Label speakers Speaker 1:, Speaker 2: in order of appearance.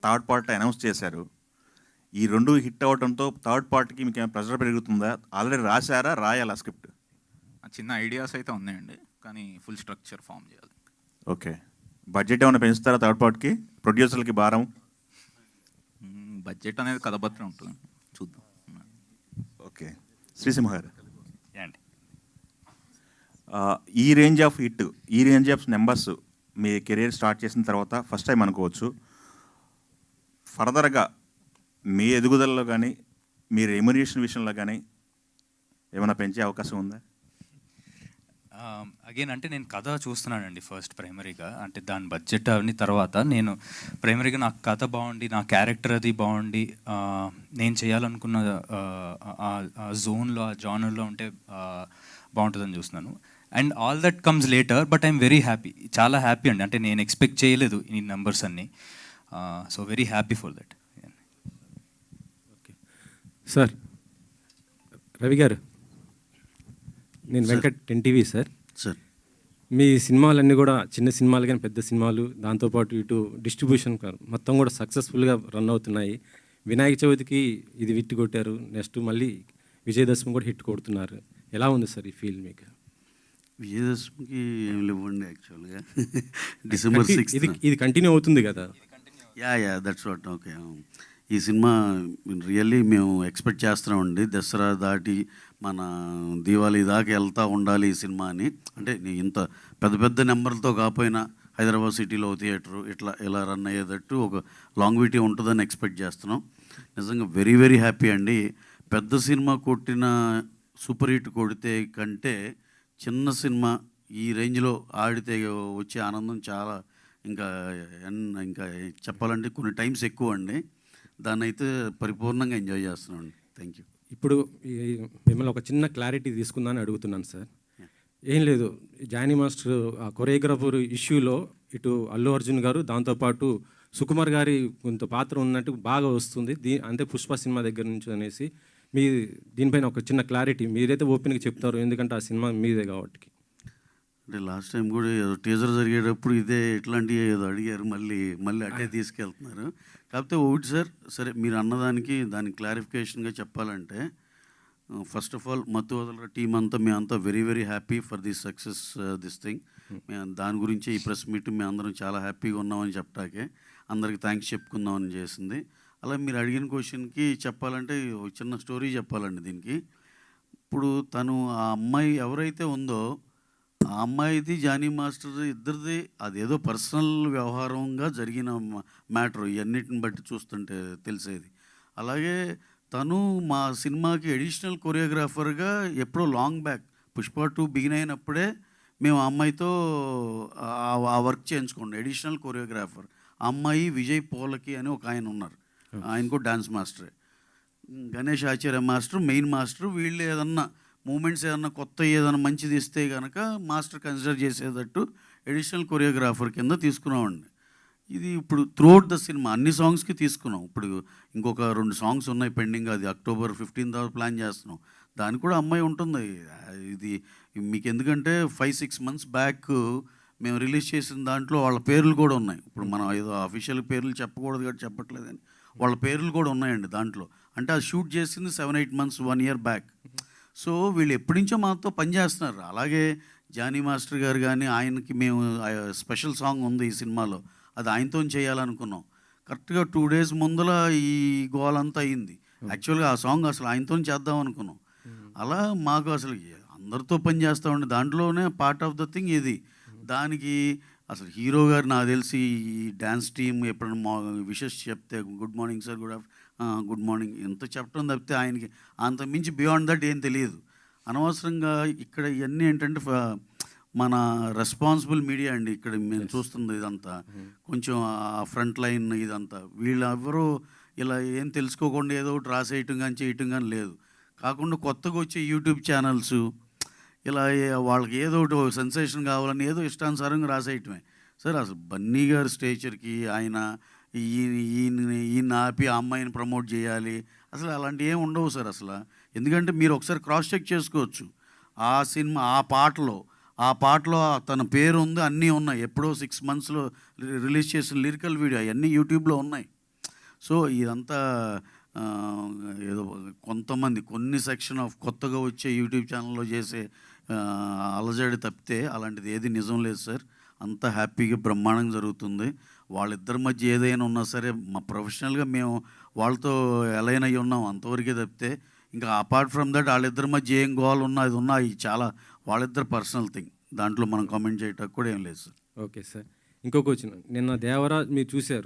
Speaker 1: Third part announce చేశారు. ఈ 2 hit అవ్వడంతో థర్డ్ పార్ట్‌కి మీకేమైనా ప్రెషర్ పెరుగుతుందా? ఆల్రెడీ రాసారా? రాయాలా స్క్రిప్ట్?
Speaker 2: చిన్న ఐడియాస్ అయితే ఉన్నాయండి, కానీ ఫుల్ స్ట్రక్చర్ ఫామ్ చేయాలి.
Speaker 1: ఓకే. బడ్జెట్ ఏమైనా పెంచుతారా థర్డ్ పార్ట్‌కి? ప్రొడ్యూసర్‌లకి భారం?
Speaker 2: బడ్జెట్ అనేది కథ బట్టి ఉంటుంది, చూద్దాం.
Speaker 1: ఓకే. శ్రీసింహ గారు,
Speaker 3: అండి
Speaker 1: ఈ రేంజ్ ఆఫ్ హిట్, ఈ range of numbers me career start చేసిన తర్వాత ఫస్ట్ టైం అనుకోవచ్చు. ఫర్దర్గా మీ ఎదుగుదలలో కానీ మీ రెమ్యునరేషన్ విషయంలో కానీ ఏమైనా పెంచే అవకాశం ఉందా?
Speaker 3: అగైన్ అంటే నేను కథ చూస్తున్నానండి ఫస్ట్ ప్రైమరీగా, అంటే దాని బడ్జెట్ అవన్నీ తర్వాత నేను ప్రైమరీగా నాకు కథ బాగుండి, నా క్యారెక్టర్ అది బాగుండి, నేను చేయాలనుకున్న జోన్లో, ఆ జానర్లో ఉంటే బాగుంటుందని చూస్తున్నాను. And all that comes later, but I'm very happy, చాలా హ్యాపీ అండి. అంటే నేను ఎక్స్పెక్ట్ చేయలేదు ఈ నెంబర్స్ అన్నీ, so very happy for that.
Speaker 4: Okay sir. Ravi గారు, నేను వెంకట్, ఎన్టీవీ సార్. మీ సినిమాలన్నీ కూడా చిన్న సినిమాలు కానీ పెద్ద సినిమాలు, దాంతోపాటు ఇటు డిస్ట్రిబ్యూషన్ మొత్తం కూడా సక్సెస్ఫుల్గా రన్ అవుతున్నాయి. వినాయక చవితికి ఇది హిట్ కొట్టారు, నెక్స్ట్ మళ్ళీ విజయదశమి కూడా హిట్ కొడుతున్నారు. ఎలా ఉంది సార్ ఈ ఫీల్ మీకు?
Speaker 5: విజయదశమికి ఏం లేవండి యాక్చువల్గా. డిసెంబర్ 6
Speaker 4: ఇది కంటిన్యూ అవుతుంది కదా?
Speaker 5: Yeah that's what. ఓకే, ఈ సినిమా రియల్లీ మేము ఎక్స్పెక్ట్ చేస్తున్నామండి. దసరా దాటి మన దీవాళీ దాకా వెళ్తూ ఉండాలి ఈ సినిమా అని. అంటే ఇంత పెద్ద పెద్ద నెంబర్లతో కాకపోయినా హైదరాబాద్ సిటీలో థియేటరు ఇలా రన్ అయ్యేటట్టు ఒక లాంగ్విటీ ఉంటుందని ఎక్స్పెక్ట్ చేస్తున్నాం. నిజంగా వెరీ వెరీ హ్యాపీ అండి. పెద్ద సినిమా కొట్టిన సూపర్ హిట్ కొడితే కంటే చిన్న సినిమా ఈ రేంజ్లో ఆడితే వచ్చే ఆనందం చాలా ఇంకా చెప్పాలంటే కొన్ని టైమ్స్ ఎక్కువ అండి. దాన్ని అయితే పరిపూర్ణంగా ఎంజాయ్ చేస్తున్నాం అండి. Thank you.
Speaker 4: ఇప్పుడు మిమ్మల్ని ఒక చిన్న క్లారిటీ తీసుకుందామని అడుగుతున్నాను సార్. ఏం లేదు, జానీ మాస్టర్ ఆ కొరియోగ్రాఫర్ ఇష్యూలో ఇటు అల్లు అర్జున్ గారు, దాంతోపాటు సుకుమార్ గారి కొంత పాత్ర ఉన్నట్టు బాగా వస్తుంది. అంటే పుష్ప సినిమా దగ్గర నుంచి అనేసి మీ దీనిపైన ఒక చిన్న క్లారిటీ మీరైతే ఓపెన్గా చెప్తారు, ఎందుకంటే ఆ సినిమా మీదే కాబట్టి.
Speaker 5: అంటే లాస్ట్ టైం కూడా ఏదో టీజర్ జరిగేటప్పుడు ఇట్లాంటివి ఏదో అడిగారు, మళ్ళీ అటే తీసుకెళ్తున్నారు. కాకపోతే ఒకటి సార్, సరే మీరు అన్నదానికి దానికి క్లారిఫికేషన్గా చెప్పాలంటే, ఫస్ట్ ఆఫ్ ఆల్ మత్తు వదలర టీం అంతా మేమంతా very very happy for this success this thing. మేము దాని గురించి ఈ ప్రెస్ మీట్ మేము అందరం చాలా హ్యాపీగా ఉన్నామని చెప్పటాకే అందరికి థ్యాంక్స్ చెప్పుకుందామని చేసింది. అలా మీరు అడిగిన క్వశ్చన్కి చెప్పాలంటే ఒక చిన్న స్టోరీ చెప్పాలండి దీనికి. ఇప్పుడు తను ఆ అమ్మాయి ఎవరైతే ఉందో ఆ అమ్మాయిది జానీ మాస్టర్ ఇద్దరిది అదేదో పర్సనల్ వ్యవహారంగా జరిగిన మ్యాటర్ ఇవన్నిటిని బట్టి చూస్తుంటే తెలిసేది. అలాగే తను మా సినిమాకి అడిషనల్ కొరియోగ్రాఫర్గా ఎప్పుడో లాంగ్ బ్యాక్ పుష్ప 2 బిగిన్ అయినప్పుడే మేము ఆ అమ్మాయితో ఆ వర్క్ చేయించుకోండి. అడిషనల్ కొరియోగ్రాఫర్ ఆ అమ్మాయి విజయ్ పోలకి అని ఒక ఆయన ఉన్నారు, ఆయన కూడా డాన్స్ మాస్టరే. గణేష్ ఆచార్య మాస్టర్ మెయిన్ మాస్టర్. వీళ్ళు ఏదన్నా మూమెంట్స్ ఏదన్నా కొత్త ఏదైనా మంచిది ఇస్తే కనుక మాస్టర్ కన్సిడర్ చేసేటట్టు అడిషనల్ కొరియోగ్రాఫర్ కింద తీసుకున్నామండి. ఇది ఇప్పుడు త్రూఅవుట్ ద సినిమా అన్ని సాంగ్స్కి తీసుకున్నాం. ఇప్పుడు ఇంకొక 2 సాంగ్స్ ఉన్నాయి పెండింగ్, అది October 15 తర్వాత ప్లాన్ చేస్తున్నాం. దానికి కూడా అమ్మాయి ఉంటుంది. ఇది మీకు ఎందుకంటే 5-6 months బ్యాక్ మేము రిలీజ్ చేసిన దాంట్లో వాళ్ళ పేర్లు కూడా ఉన్నాయి. ఇప్పుడు మనం ఏదో అఫీషియల్ పేర్లు చెప్పకూడదు కాబట్టి చెప్పట్లేదని వాళ్ళ పేర్లు కూడా ఉన్నాయండి దాంట్లో. అంటే అది షూట్ చేసింది 7-8 months 1 year బ్యాక్. సో వీళ్ళు ఎప్పటి నుంచో మాతో పనిచేస్తున్నారు. అలాగే జానీ మాస్టర్ గారు కానీ ఆయనకి మేము స్పెషల్ సాంగ్ ఉంది ఈ సినిమాలో, అది ఆయనతో చేయాలనుకున్నాం. కరెక్ట్గా 2 days ముందల ఈ గోలంతా అయింది. యాక్చువల్గా ఆ సాంగ్ అసలు ఆయనతో చేద్దాం అనుకున్నాం. అలా మాకు అసలు అందరితో పని చేస్తామండి, దాంట్లోనే పార్ట్ ఆఫ్ ద థింగ్ ఇది. దానికి అసలు హీరో గారు నాకు తెలిసి ఈ డ్యాన్స్ టీమ్ ఎప్పుడైనా విషెస్ చెప్తే good morning sir, good morning ఎంత చెప్పడం తప్పితే ఆయనకి అంత మించి బియాండ్ దట్ ఏం తెలియదు. అనవసరంగా ఇక్కడ ఇవన్నీ ఏంటంటే మన రెస్పాన్సిబుల్ మీడియా అండి ఇక్కడ మేము చూస్తుంది ఇదంతా. కొంచెం ఆ ఫ్రంట్ లైన్ ఇదంతా వీళ్ళెవరూ ఇలా ఏం తెలుసుకోకుండా ఏదో ఒకటి రాసేయటం కానీ చేయటం కానీ లేదు. కాకుండా కొత్తగా వచ్చే యూట్యూబ్ ఛానల్స్ ఇలా వాళ్ళకి ఏదో ఒకటి సెన్సేషన్ కావాలని ఏదో ఇష్టానుసారంగా రాసేయటమే. సార్ అసలు బన్నీ గారి స్టేచర్కి ఆయన ఈయన ఆపి ఆ అమ్మాయిని ప్రమోట్ చేయాలి అసలు అలాంటివి ఏమి ఉండవు సార్ అసలు. ఎందుకంటే మీరు ఒకసారి క్రాస్ చెక్ చేసుకోవచ్చు. ఆ సినిమా ఆ పాటలో తన పేరు ఉంది, అన్నీ ఉన్నాయి. ఎప్పుడో 6 monthsలో రిలీజ్ చేసిన లిరికల్ వీడియో అవన్నీ యూట్యూబ్లో ఉన్నాయి. సో ఇదంతా ఆ, ఏదో కొంతమంది కొన్ని సెక్షన్ ఆఫ్ కొత్తగా వచ్చే యూట్యూబ్ ఛానల్లో చేసే అలజడి తప్పితే అలాంటిది ఏది నిజం లేదు సార్. అంతా హ్యాపీగా బ్రహ్మాండంగా జరుగుతుంది. వాళ్ళిద్దరి మధ్య ఏదైనా ఉన్నా సరే మా ప్రొఫెషనల్గా మేము వాళ్ళతో ఎలైన్ అయ్యి ఉన్నాం అంతవరకే తప్పితే ఇంకా అపార్ట్ ఫ్రమ్ దట్ వాళ్ళిద్దరి మధ్య ఏం గోల్ ఉన్నా అది ఉన్నా ఇది చాలా వాళ్ళిద్దరు పర్సనల్ థింగ్. దాంట్లో మనం కామెంట్ చేయటానికి కూడా ఏం లేదు సార్.
Speaker 4: Okay sir. ఇంకో క్వశ్చన్, నిన్న దేవరా మీరు చూశారు,